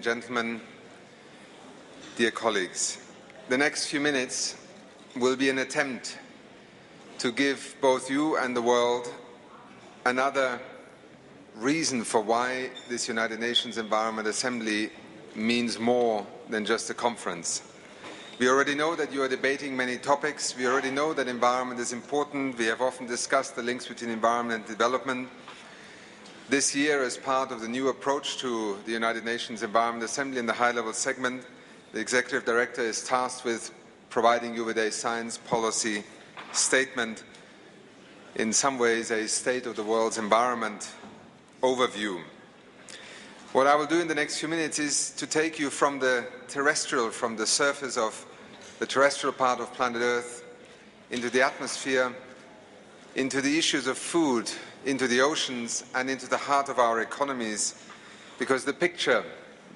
and gentlemen, dear colleagues, the next few minutes will be an attempt to give both you and the world another reason for why this United Nations Environment Assembly means more than just a conference. We already know that you are debating many topics. We already know that environment is important. We have often discussed the links between environment and development. This year, as part of the new approach to the United Nations Environment Assembly in the high-level segment, the Executive Director is tasked with providing you with a science policy statement, in some ways a state of the world's environment overview. What I will do in the next few minutes is to take you from the terrestrial, from the surface of the terrestrial part of planet Earth, into the atmosphere, into the issues of food, into the oceans, and into the heart of our economies, because the picture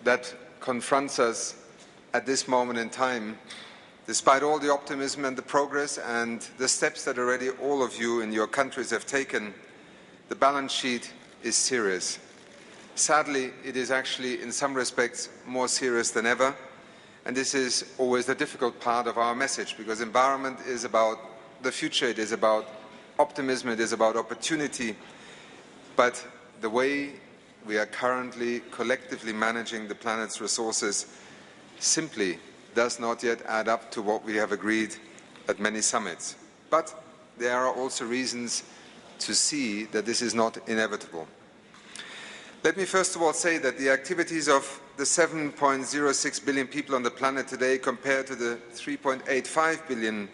that confronts us at this moment in time, despite all the optimism and the progress and the steps that already all of you in your countries have taken, the balance sheet is serious. Sadly, it is actually, in some respects, more serious than ever. And this is always the difficult part of our message, because environment is about the future, it is about optimism, it is about opportunity. But the way we are currently collectively managing the planet's resources simply does not yet add up to what we have agreed at many summits. But there are also reasons to see that this is not inevitable. Let me first of all say that the activities of the 7.06 billion people on the planet today compared to the 3.85 billion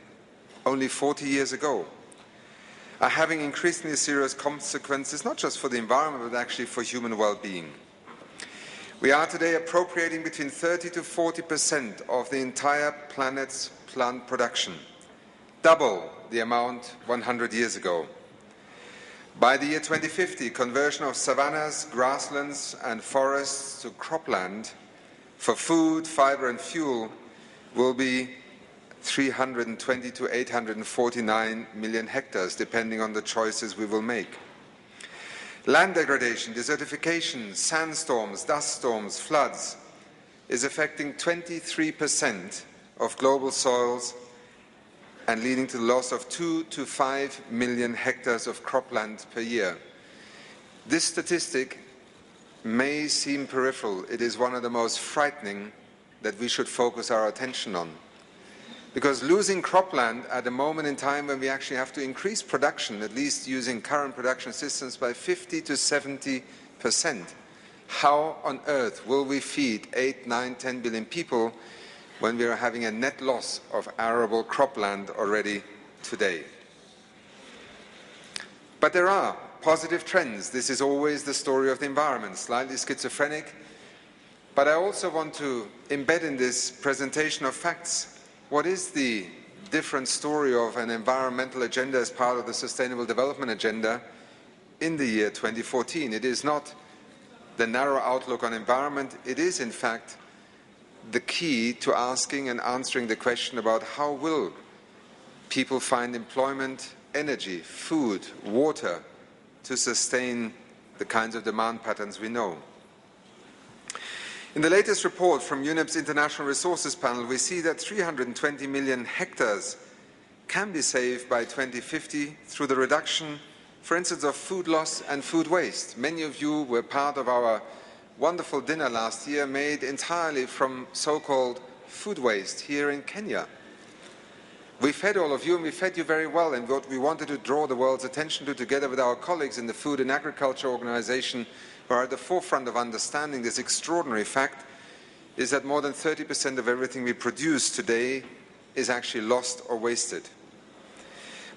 only 40 years ago are having increasingly serious consequences, not just for the environment, but actually for human well-being. We are today appropriating between 30 to 40% of the entire planet's plant production, double the amount 100 years ago. By the year 2050, conversion of savannas, grasslands and forests to cropland for food, fiber and fuel will be 320 to 849 million hectares, depending on the choices we will make. Land degradation, desertification, sandstorms, dust storms, floods is affecting 23% of global soils and leading to the loss of 2 to 5 million hectares of cropland per year. This statistic may seem peripheral. It is one of the most frightening that we should focus our attention on. Because losing cropland at a moment in time when we actually have to increase production, at least using current production systems, by 50 to 70%, how on earth will we feed 8, 9, 10 billion people when we are having a net loss of arable cropland already today? But there are positive trends. This is always the story of the environment, slightly schizophrenic. But I also want to embed in this presentation of facts what is the different story of an environmental agenda as part of the Sustainable Development Agenda in the year 2014. It is not the narrow outlook on environment. It is, in fact, the key to asking and answering the question about how will people find employment, energy, food, water to sustain the kinds of demand patterns we know. In the latest report from UNEP's International Resources Panel, we see that 320 million hectares can be saved by 2050 through the reduction, for instance, of food loss and food waste. Many of you were part of our wonderful dinner last year made entirely from so-called food waste here in Kenya. We fed all of you, and we fed you very well, and what we wanted to draw the world's attention to, together with our colleagues in the Food and Agriculture Organization, who are at the forefront of understanding this extraordinary fact, is that more than 30% of everything we produce today is actually lost or wasted.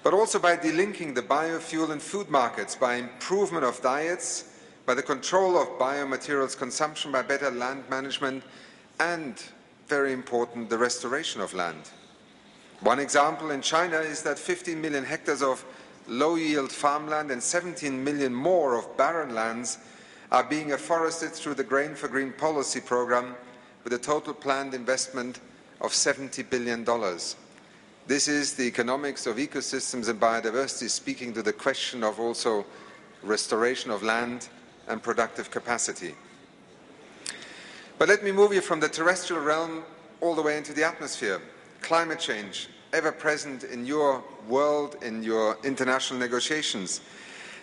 But also by delinking the biofuel and food markets, by improvement of diets, by the control of biomaterials consumption, by better land management, and, very important, the restoration of land. One example in China is that 15 million hectares of low-yield farmland and 17 million more of barren lands are being afforested through the Grain for Green policy program, with a total planned investment of $70 billion. This is the economics of ecosystems and biodiversity, speaking to the question of also restoration of land and productive capacity. But let me move you from the terrestrial realm all the way into the atmosphere. Climate change, ever present in your world, in your international negotiations.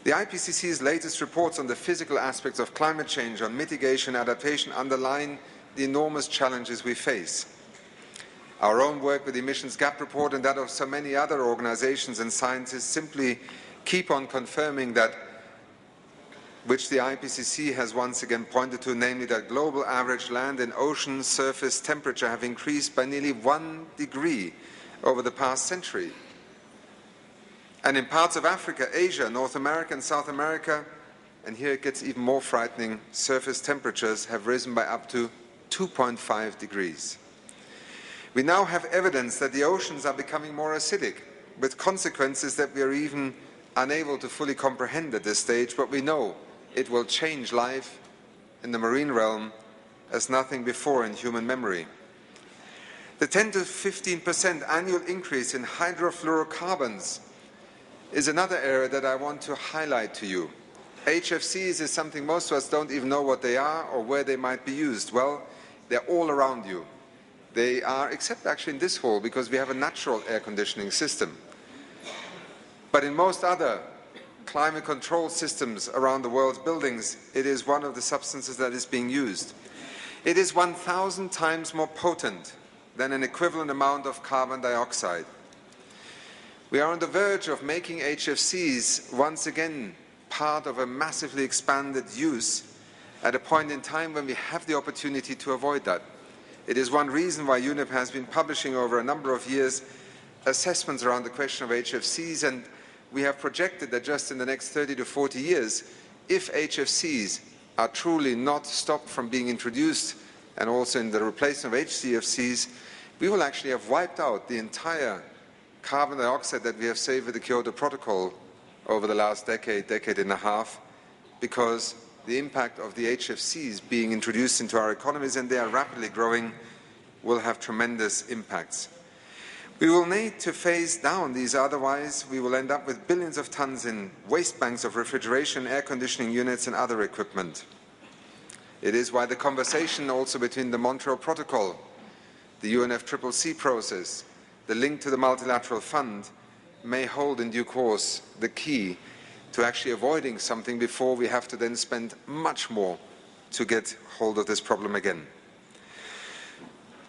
The IPCC's latest reports on the physical aspects of climate change, on mitigation and adaptation, underline the enormous challenges we face. Our own work with the Emissions Gap Report and that of so many other organizations and scientists simply keep on confirming that, which the IPCC has once again pointed to, namely that global average land and ocean surface temperature have increased by nearly 1 degree over the past century. And in parts of Africa, Asia, North America and South America, and here it gets even more frightening, surface temperatures have risen by up to 2.5 degrees. We now have evidence that the oceans are becoming more acidic, with consequences that we are even unable to fully comprehend at this stage, but we know it will change life in the marine realm as nothing before in human memory. The 10 to 15% annual increase in hydrofluorocarbons is another area that I want to highlight to you. HFCs is something most of us don't even know what they are or where they might be used. Well, they're all around you. They are, except actually in this hall, because we have a natural air conditioning system. But in most other climate control systems around the world's buildings, it is one of the substances that is being used. It is 1,000 times more potent than an equivalent amount of carbon dioxide. We are on the verge of making HFCs once again part of a massively expanded use at a point in time when we have the opportunity to avoid that. It is one reason why UNEP has been publishing over a number of years assessments around the question of HFCs, and we have projected that just in the next 30 to 40 years, if HFCs are truly not stopped from being introduced, and also in the replacement of HCFCs, we will actually have wiped out the entire carbon dioxide that we have saved with the Kyoto Protocol over the last decade, decade and a half, because the impact of the HFCs being introduced into our economies, and they are rapidly growing, will have tremendous impacts. We will need to phase down these, otherwise we will end up with billions of tons in waste banks of refrigeration, air conditioning units and other equipment. It is why the conversation also between the Montreal Protocol, the UNFCCC process, the link to the multilateral fund may hold in due course the key to actually avoiding something before we have to then spend much more to get hold of this problem again.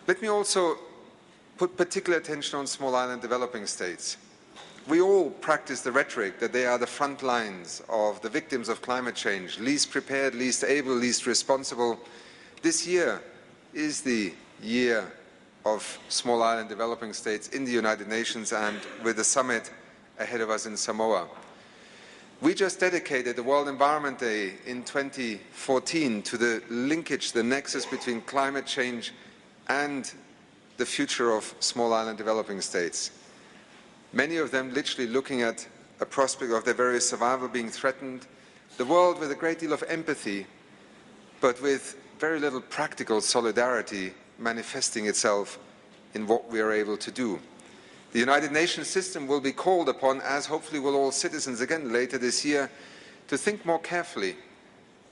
Let me also put particular attention on small island developing states. We all practice the rhetoric that they are the front lines of the victims of climate change, least prepared, least able, least responsible. This year is the year of small island developing states in the United Nations, and with the summit ahead of us in Samoa. We just dedicated the World Environment Day in 2014 to the linkage, the nexus between climate change and the future of small island developing states. Many of them literally looking at a prospect of their very survival being threatened, the world with a great deal of empathy, but with very little practical solidarity manifesting itself in what we are able to do. The United Nations system will be called upon, as hopefully will all citizens again later this year, to think more carefully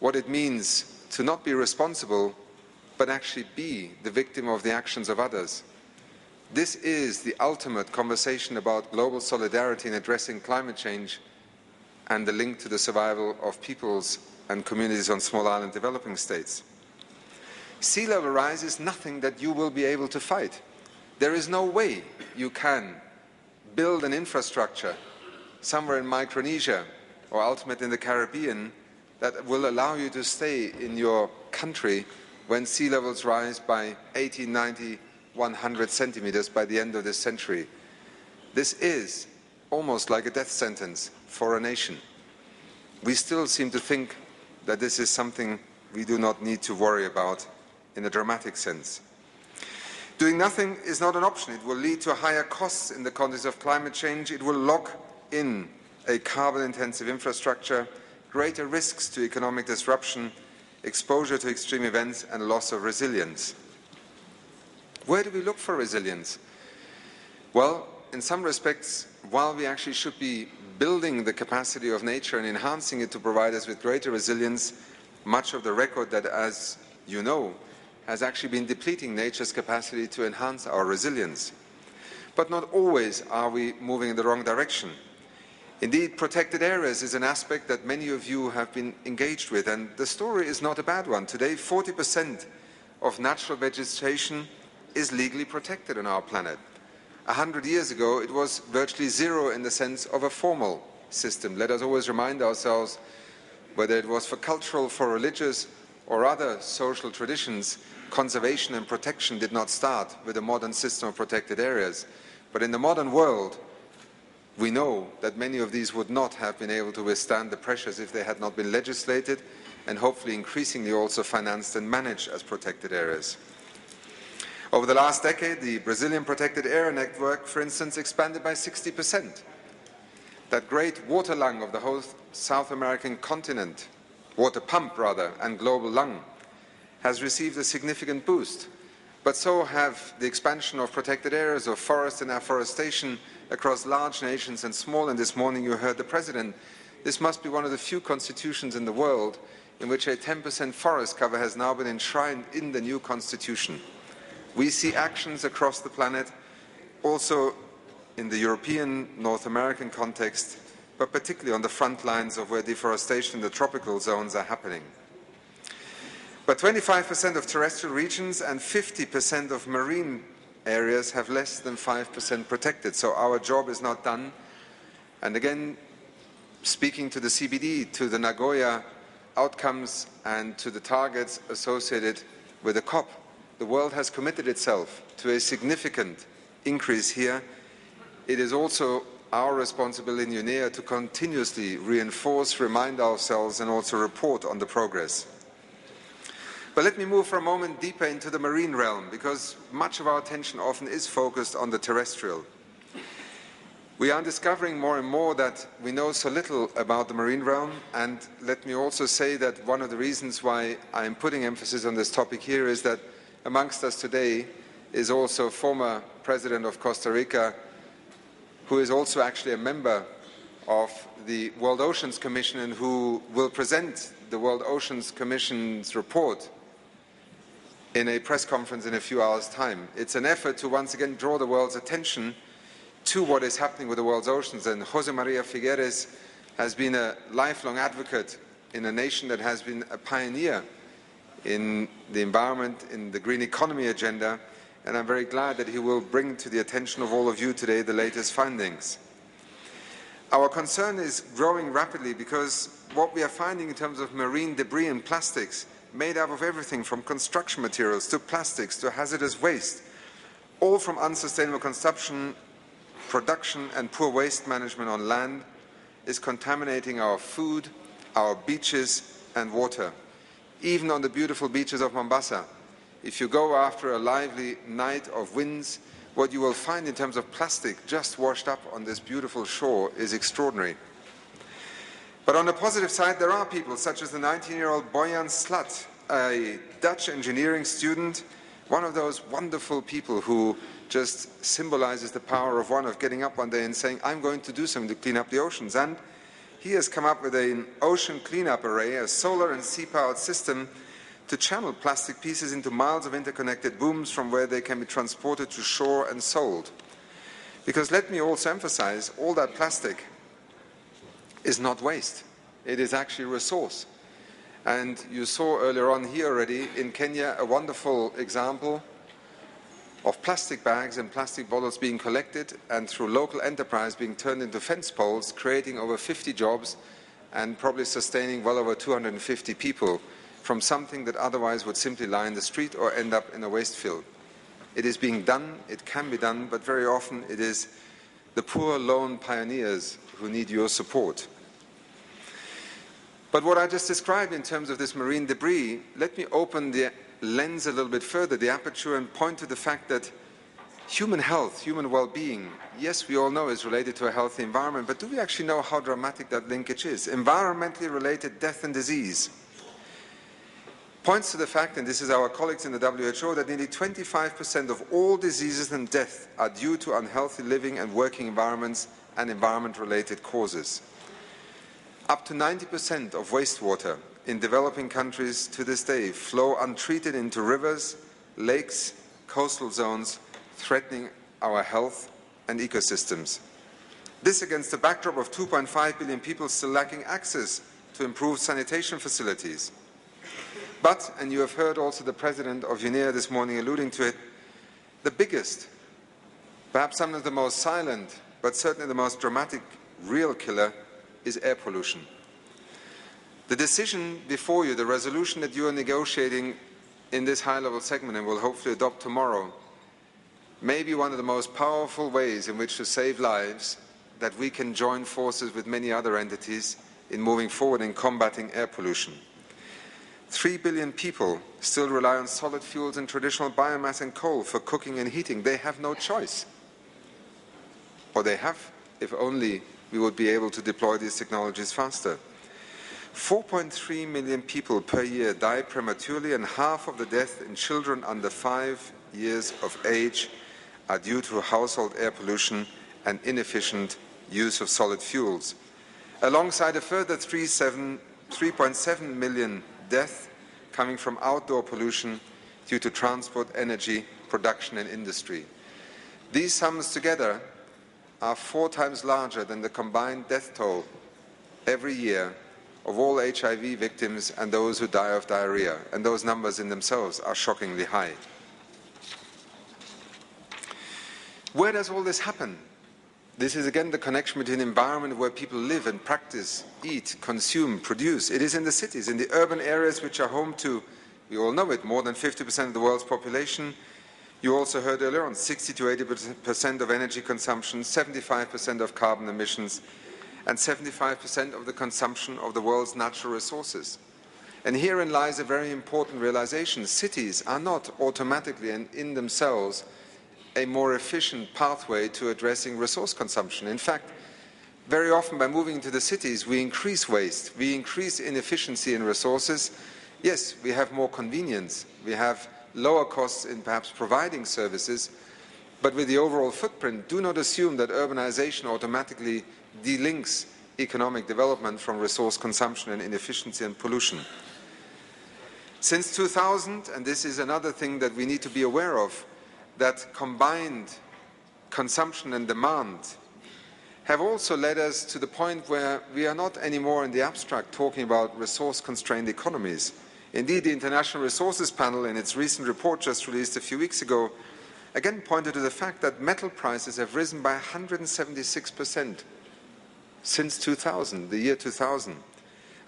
what it means to not be responsible, but actually be the victim of the actions of others. This is the ultimate conversation about global solidarity in addressing climate change and the link to the survival of peoples and communities on small island developing states. Sea level rise is nothing that you will be able to fight. There is no way you can build an infrastructure somewhere in Micronesia or ultimately in the Caribbean that will allow you to stay in your country when sea levels rise by 80, 90, 100 centimeters by the end of this century. This is almost like a death sentence for a nation. We still seem to think that this is something we do not need to worry about in a dramatic sense. Doing nothing is not an option. It will lead to higher costs in the context of climate change. It will lock in a carbon-intensive infrastructure, greater risks to economic disruption, exposure to extreme events, and loss of resilience. Where do we look for resilience? Well, in some respects, while we actually should be building the capacity of nature and enhancing it to provide us with greater resilience, much of the record that, as you know, has actually been depleting nature's capacity to enhance our resilience. But not always are we moving in the wrong direction. Indeed, protected areas is an aspect that many of you have been engaged with, and the story is not a bad one. Today, 40% of natural vegetation is legally protected on our planet. 100 years ago, it was virtually zero in the sense of a formal system. Let us always remind ourselves, whether it was for cultural, for religious, or other social traditions, conservation and protection did not start with a modern system of protected areas. But in the modern world, we know that many of these would not have been able to withstand the pressures if they had not been legislated and hopefully increasingly also financed and managed as protected areas. Over the last decade, the Brazilian protected area network, for instance, expanded by 60%. That great water lung of the whole South American continent, water pump rather, and global lung, has received a significant boost. But so have the expansion of protected areas of forest and afforestation across large nations and small. And this morning you heard the President. This must be one of the few constitutions in the world in which a 10% forest cover has now been enshrined in the new constitution. We see actions across the planet, also in the European, North American context, but particularly on the front lines of where deforestation in the tropical zones are happening. But 25% of terrestrial regions and 50% of marine areas have less than 5% protected. So our job is not done. And again, speaking to the CBD, to the Nagoya outcomes and to the targets associated with the COP, the world has committed itself to a significant increase here. It is also our responsibility in UNEP to continuously reinforce, remind ourselves, and also report on the progress. But let me move for a moment deeper into the marine realm, because much of our attention often is focused on the terrestrial. We are discovering more and more that we know so little about the marine realm, and let me also say that one of the reasons why I am putting emphasis on this topic here is that amongst us today is also former President of Costa Rica, who is also actually a member of the World Oceans Commission and who will present the World Oceans Commission's report in a press conference in a few hours' time. It's an effort to once again draw the world's attention to what is happening with the world's oceans. And José María Figueres has been a lifelong advocate in a nation that has been a pioneer in the environment, in the green economy agenda, and I'm very glad that he will bring to the attention of all of you today the latest findings. Our concern is growing rapidly because what we are finding in terms of marine debris and plastics, made up of everything from construction materials to plastics to hazardous waste, all from unsustainable consumption, production and poor waste management on land, is contaminating our food, our beaches and water. Even on the beautiful beaches of Mombasa, if you go after a lively night of winds, what you will find in terms of plastic just washed up on this beautiful shore is extraordinary. But on the positive side, there are people such as the 19-year-old Boyan Slat, a Dutch engineering student, one of those wonderful people who just symbolizes the power of one, of getting up one day and saying, I'm going to do something to clean up the oceans. And he has come up with an ocean cleanup array, a solar and sea-powered system to channel plastic pieces into miles of interconnected booms from where they can be transported to shore and sold. Because let me also emphasize, all that plastic is not waste. It is actually a resource. And you saw earlier on here already in Kenya a wonderful example of plastic bags and plastic bottles being collected and through local enterprise being turned into fence poles, creating over 50 jobs and probably sustaining well over 250 people from something that otherwise would simply lie in the street or end up in a waste field. It is being done, it can be done, but very often it is the poor lone pioneers who need your support. But what I just described in terms of this marine debris, let me open the lens a little bit further, the aperture, and point to the fact that human health, human well-being, yes, we all know is related to a healthy environment, but do we actually know how dramatic that linkage is? Environmentally related death and disease points to the fact, and this is our colleagues in the WHO, that nearly 25% of all diseases and death are due to unhealthy living and working environments and environment-related causes. Up to 90% of wastewater in developing countries to this day flow untreated into rivers, lakes, coastal zones, threatening our health and ecosystems. This against the backdrop of 2.5 billion people still lacking access to improved sanitation facilities. But, and you have heard also the President of UNEP this morning alluding to it, the biggest, perhaps some of the most silent, but certainly the most dramatic real killer is air pollution. The decision before you, the resolution that you are negotiating in this high-level segment and will hopefully adopt tomorrow, may be one of the most powerful ways in which to save lives that we can join forces with many other entities in moving forward in combating air pollution. 3 billion people still rely on solid fuels and traditional biomass and coal for cooking and heating. They have no choice. Or they have, if only we would be able to deploy these technologies faster. 4.3 million people per year die prematurely, and half of the deaths in children under 5 years of age are due to household air pollution and inefficient use of solid fuels. Alongside a further 3.7 million deaths coming from outdoor pollution due to transport, energy, production and industry. These sums together are 4 times larger than the combined death toll every year of all HIV victims and those who die of diarrhea, and those numbers in themselves are shockingly high. Where does all this happen? This is again the connection between the environment where people live and practice, eat, consume, produce. It is in the cities, in the urban areas which are home to, we all know it, more than 50% of the world's population. You also heard earlier on 60 to 80% of energy consumption, 75% of carbon emissions, and 75% of the consumption of the world's natural resources. And herein lies a very important realization. Cities are not automatically and in themselves a more efficient pathway to addressing resource consumption. In fact, very often by moving to the cities, we increase waste, we increase inefficiency in resources. Yes, we have more convenience, we have lower costs in perhaps providing services, but with the overall footprint, do not assume that urbanization automatically delinks economic development from resource consumption and inefficiency and pollution. Since 2000, and this is another thing that we need to be aware of, that combined consumption and demand have also led us to the point where we are not anymore in the abstract talking about resource-constrained economies. Indeed, the International Resources Panel, in its recent report just released a few weeks ago, again pointed to the fact that metal prices have risen by 176% since 2000, the year 2000,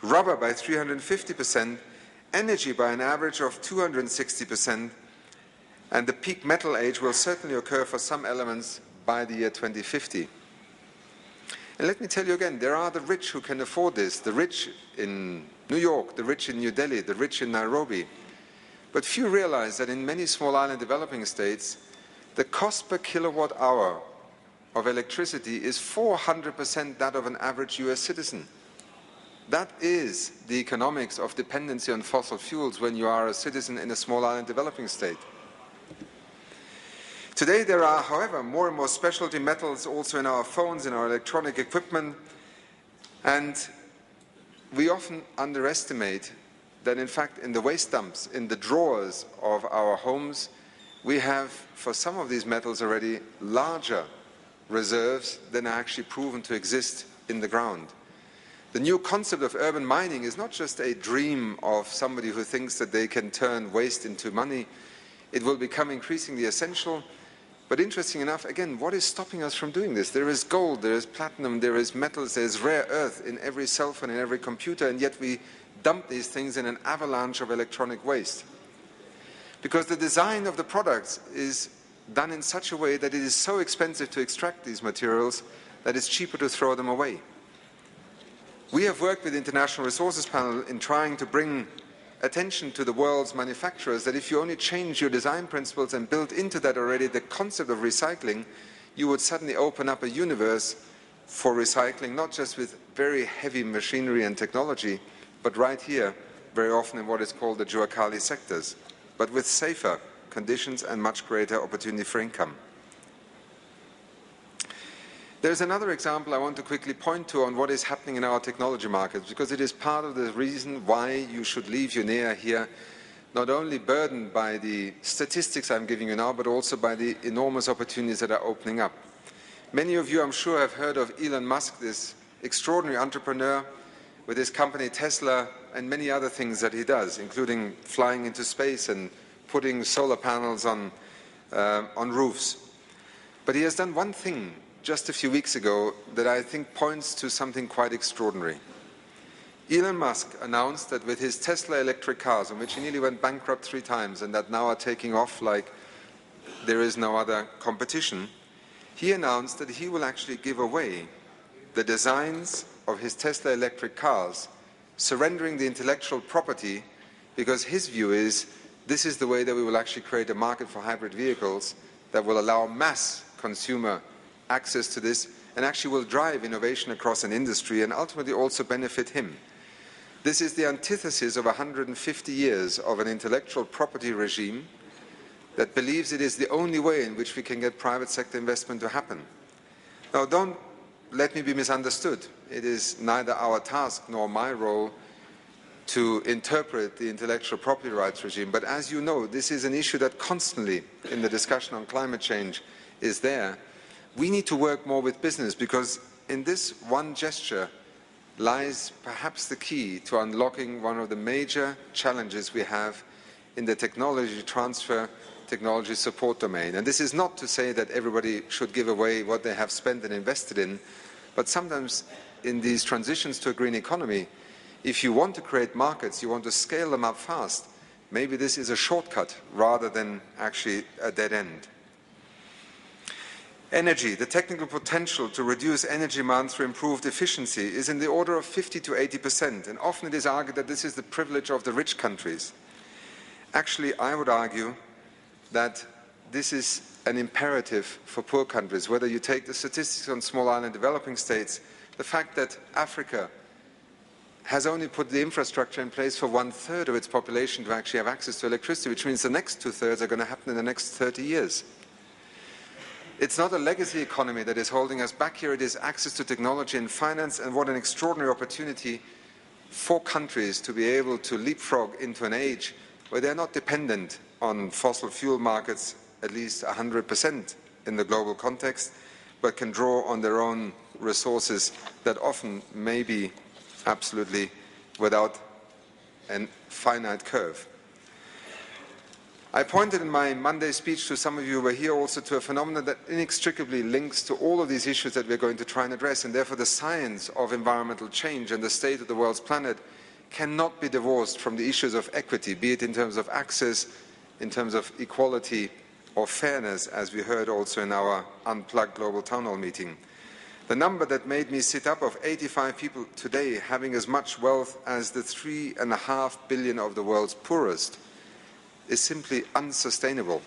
rubber by 350%, energy by an average of 260%, and the peak metal age will certainly occur for some elements by the year 2050. And let me tell you again, there are the rich who can afford this, the rich in New York, the rich in New Delhi, the rich in Nairobi. But few realize that in many small island developing states, the cost per kilowatt hour of electricity is 400% that of an average US citizen. That is the economics of dependency on fossil fuels when you are a citizen in a small island developing state. Today there are, however, more and more specialty metals also in our phones, in our electronic equipment, and we often underestimate that in fact in the waste dumps, in the drawers of our homes, we have for some of these metals already larger reserves than are actually proven to exist in the ground. The new concept of urban mining is not just a dream of somebody who thinks that they can turn waste into money. It will become increasingly essential. But interesting enough, again, what is stopping us from doing this? There is gold, there is platinum, there is metals, there is rare earth in every cell phone, in every computer, and yet we dump these things in an avalanche of electronic waste. Because the design of the products is done in such a way that it is so expensive to extract these materials that it's cheaper to throw them away. We have worked with the International Resources Panel in trying to bring attention to the world's manufacturers that if you only change your design principles and build into that already the concept of recycling, you would suddenly open up a universe for recycling, not just with very heavy machinery and technology, but right here, very often in what is called the Juakali sectors, but with safer conditions and much greater opportunity for income. There's another example I want to quickly point to on what is happening in our technology markets, because it is part of the reason why you should leave UNEP here, not only burdened by the statistics I'm giving you now, but also by the enormous opportunities that are opening up. Many of you, I'm sure, have heard of Elon Musk, this extraordinary entrepreneur with his company Tesla and many other things that he does, including flying into space and putting solar panels on roofs. But he has done one thing just a few weeks ago that I think points to something quite extraordinary. Elon Musk announced that with his Tesla electric cars, on which he nearly went bankrupt 3 times and that now are taking off like there is no other competition, he announced that he will actually give away the designs of his Tesla electric cars, surrendering the intellectual property, because his view is this is the way that we will actually create a market for hybrid vehicles that will allow mass consumer access to this and actually will drive innovation across an industry and ultimately also benefit him. This is the antithesis of 150 years of an intellectual property regime that believes it is the only way in which we can get private sector investment to happen. Now, don't let me be misunderstood. It is neither our task nor my role to interpret the intellectual property rights regime, but as you know, this is an issue that constantly in the discussion on climate change is there. We need to work more with business, because in this one gesture lies perhaps the key to unlocking one of the major challenges we have in the technology transfer, technology support domain. And this is not to say that everybody should give away what they have spent and invested in, but sometimes in these transitions to a green economy, if you want to create markets, you want to scale them up fast, maybe this is a shortcut rather than actually a dead end. Energy, the technical potential to reduce energy demand through improved efficiency is in the order of 50 to 80%, and often it is argued that this is the privilege of the rich countries. Actually, I would argue that this is an imperative for poor countries. Whether you take the statistics on small island developing states, the fact that Africa has only put the infrastructure in place for 1/3 of its population to actually have access to electricity, which means the next 2/3 are going to happen in the next 30 years. It's not a legacy economy that is holding us back here, it is access to technology and finance, and what an extraordinary opportunity for countries to be able to leapfrog into an age where they're not dependent on fossil fuel markets, at least 100% in the global context, but can draw on their own resources that often may be absolutely without a finite curve. I pointed in my Monday speech to some of you who were here also to a phenomenon that inextricably links to all of these issues that we're going to try and address, and therefore the science of environmental change and the state of the world's planet cannot be divorced from the issues of equity, be it in terms of access, in terms of equality or fairness, as we heard also in our Unplugged Global Town Hall meeting. The number that made me sit up of 85 people today having as much wealth as the 3.5 billion of the world's poorest is simply unsustainable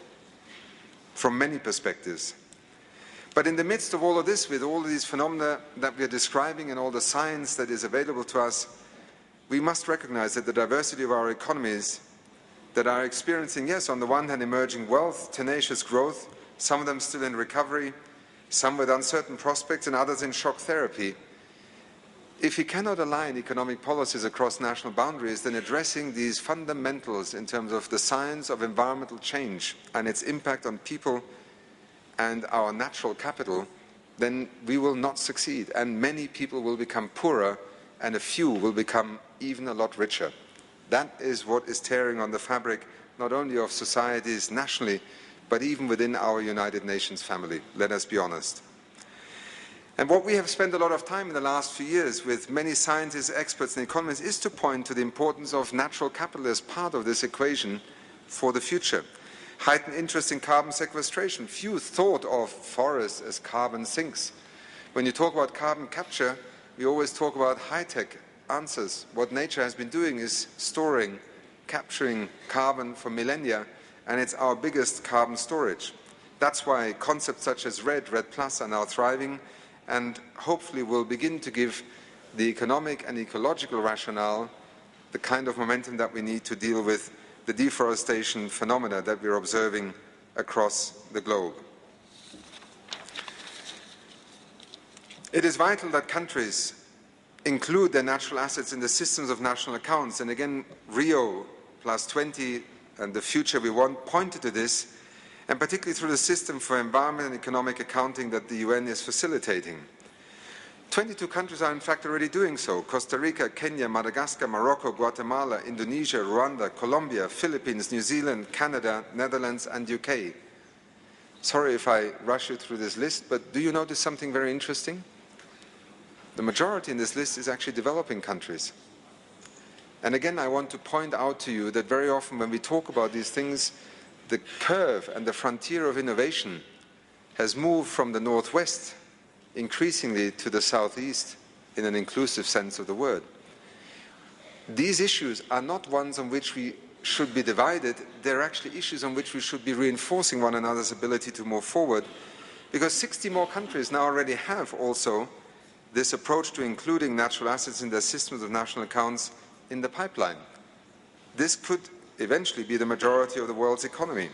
from many perspectives. But in the midst of all of this, with all of these phenomena that we are describing and all the science that is available to us, we must recognize that the diversity of our economies that are experiencing, yes, on the one hand, emerging wealth, tenacious growth, some of them still in recovery, some with uncertain prospects and others in shock therapy. If we cannot align economic policies across national boundaries, then addressing these fundamentals in terms of the science of environmental change and its impact on people and our natural capital, then we will not succeed. And many people will become poorer and a few will become even a lot richer. That is what is tearing on the fabric not only of societies nationally, but even within our United Nations family. Let us be honest. And what we have spent a lot of time in the last few years with many scientists, experts and economists is to point to the importance of natural capital as part of this equation for the future. Heightened interest in carbon sequestration. Few thought of forests as carbon sinks. When you talk about carbon capture, we always talk about high-tech answers. What nature has been doing is storing, capturing carbon for millennia, and it's our biggest carbon storage. That's why concepts such as RED Plus are now thriving, and hopefully will begin to give the economic and ecological rationale the kind of momentum that we need to deal with the deforestation phenomena that we're observing across the globe. It is vital that countries include their natural assets in the systems of national accounts, and again, Rio +20 and the future we want pointed to this, and particularly through the system for environment and economic accounting that the UN is facilitating. 22 countries are in fact already doing so: Costa Rica, Kenya, Madagascar, Morocco, Guatemala, Indonesia, Rwanda, Colombia, Philippines, New Zealand, Canada, Netherlands and UK. Sorry if I rush you through this list, but do you notice something very interesting? The majority in this list is actually developing countries. And again, I want to point out to you that very often when we talk about these things, the curve and the frontier of innovation has moved from the northwest increasingly to the southeast in an inclusive sense of the word. These issues are not ones on which we should be divided. They're actually issues on which we should be reinforcing one another's ability to move forward, because 60 more countries now already have also this approach to including natural assets in their systems of national accounts in the pipeline. This could eventually be the majority of the world's economy.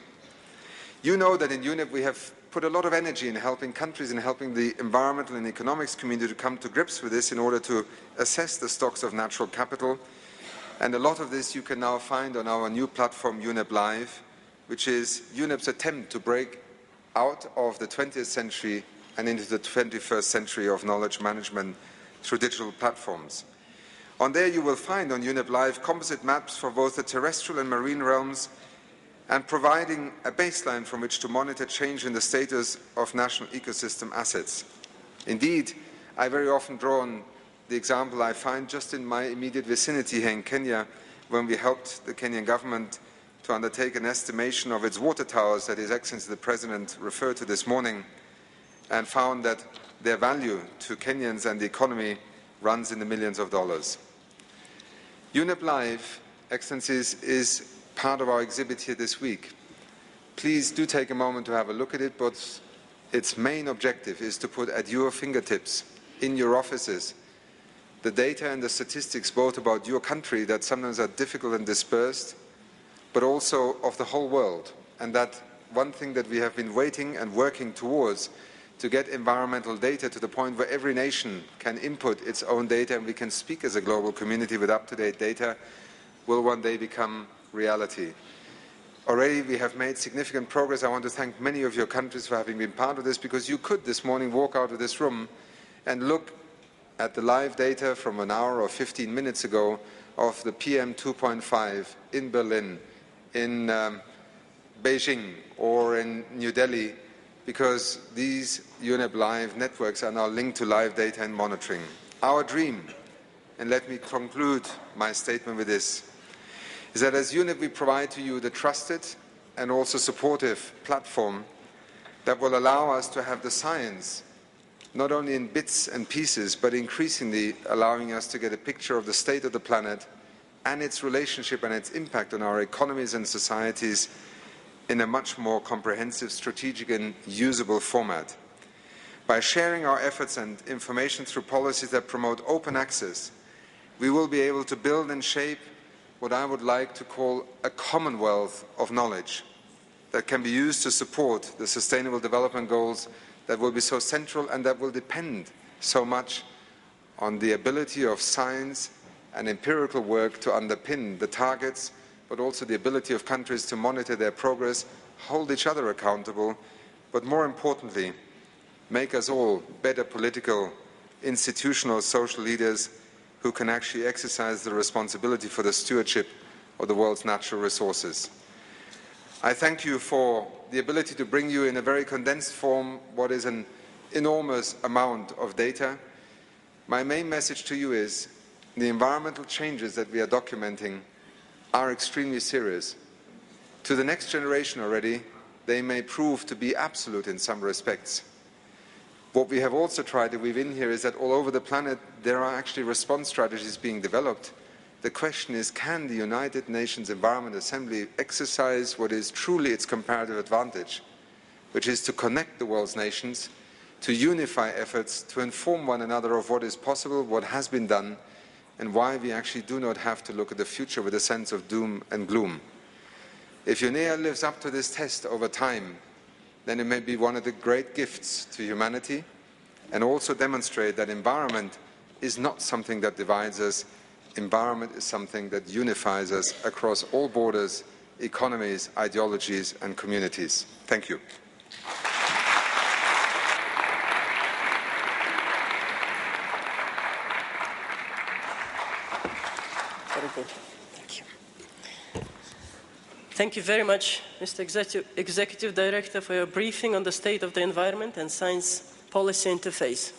You know that in UNEP we have put a lot of energy in helping countries and helping the environmental and economics community to come to grips with this in order to assess the stocks of natural capital. And a lot of this you can now find on our new platform UNEP Live, which is UNEP's attempt to break out of the 20th century and into the 21st century of knowledge management through digital platforms. On there you will find on UNEP Live composite maps for both the terrestrial and marine realms, and providing a baseline from which to monitor change in the status of national ecosystem assets. Indeed, I very often draw on the example I find just in my immediate vicinity here in Kenya, when we helped the Kenyan government to undertake an estimation of its water towers that His Excellency the President referred to this morning, and found that their value to Kenyans and the economy runs in the millions of dollars. UNEP Live, Excellencies, is part of our exhibit here this week. Please do take a moment to have a look at it, but its main objective is to put at your fingertips, in your offices, the data and the statistics both about your country that sometimes are difficult and dispersed, but also of the whole world. And that one thing that we have been waiting and working towards, to get environmental data to the point where every nation can input its own data and we can speak as a global community with up-to-date data, will one day become reality. Already we have made significant progress. I want to thank many of your countries for having been part of this, because you could this morning walk out of this room and look at the live data from an hour or 15 minutes ago of the PM 2.5 in Berlin, in Beijing or in New Delhi, because these UNEP Live networks are now linked to live data and monitoring. Our dream, and let me conclude my statement with this, is that as UNEP we provide to you the trusted and also supportive platform that will allow us to have the science, not only in bits and pieces, but increasingly allowing us to get a picture of the state of the planet and its relationship and its impact on our economies and societies in a much more comprehensive, strategic and usable format. By sharing our efforts and information through policies that promote open access, we will be able to build and shape what I would like to call a commonwealth of knowledge that can be used to support the Sustainable Development Goals that will be so central and that will depend so much on the ability of science and empirical work to underpin the targets, but also the ability of countries to monitor their progress, hold each other accountable, but more importantly, make us all better political, institutional, social leaders who can actually exercise the responsibility for the stewardship of the world's natural resources. I thank you for the ability to bring you in a very condensed form what is an enormous amount of data. My main message to you is the environmental changes that we are documenting are extremely serious. To the next generation already, they may prove to be absolute in some respects. What we have also tried to weave in here is that all over the planet there are actually response strategies being developed. The question is, can the United Nations Environment Assembly exercise what is truly its comparative advantage, which is to connect the world's nations, to unify efforts, to inform one another of what is possible, what has been done, and why we actually do not have to look at the future with a sense of doom and gloom. If UNEA lives up to this test over time, then it may be one of the great gifts to humanity and also demonstrate that environment is not something that divides us. Environment is something that unifies us across all borders, economies, ideologies and communities. Thank you. Very good. Thank you. Thank you very much, Mr. Executive Director, for your briefing on the state of the environment and science policy interface.